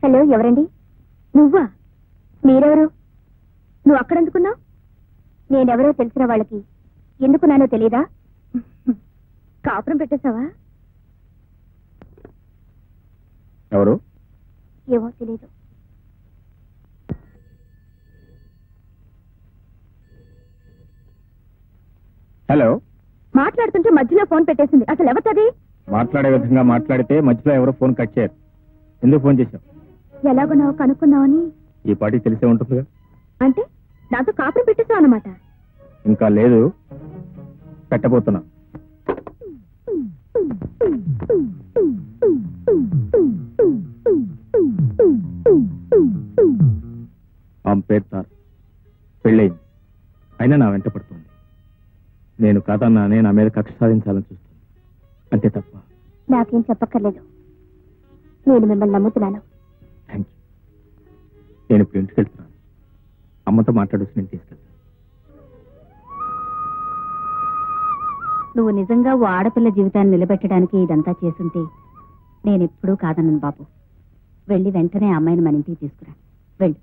Hello, ఎవరండి? నువ్వా? మీరెవరు? నువ్వు అక్కడెందుకున్నావు? నేనెవరో తెలిసిన వాళ్ళకి ఎందుకున్నానో తెలీదా? కాపురం పెట్టేశావా? ఎవరు? ఏమో తెలీదు. హలో. మాట్లాడుతుంటే మధ్యలో ఫోన్ పెట్టేసింది. అసలు ఎవరిది? మాట్లాడే విధంగా మాట్లాడితే మధ్యలో ఎవరో ఫోన్ కట్ చేయరు. ఎందుకు ఫోన్ చేశావు? ఎలాగున్నావు కనుక్కుందామని. ఈ పాటికి తెలిసే ఉంటుందిగా. అంటే నాతో కాపురం పెట్టేశావు అన్నమాట? ఇంకా లేదు, పెట్టబోతున్నా. ఆమె పేరు తారు. పెళ్ళయింది, అయినా నా వెంట పడుతుంది. నేను కాదన్నానే నా మీద కక్ష సాధించాలని చూస్తుంది, అంతే తప్ప. నాకేం చెప్పక్కర్లేదు, నేను మిమ్మల్ని నమ్ముతున్నాను. Thank you. నేను ఇప్పుడు ఇంటికి వెళ్తున్నాను. అమ్మతో మాట్లాడొచ్చి నేను తీసుకెళ్తాను. నువ్వు నిజంగా ఓ ఆడపిల్ల జీవితాన్ని నిలబెట్టడానికి ఇదంతా చేసుంటే నేనెప్పుడూ కాదన్నాను బాబు. వెళ్ళి వెంటనే ఆ అమ్మాయిని మన ఇంటికి తీసుకురా. వెళ్ళు.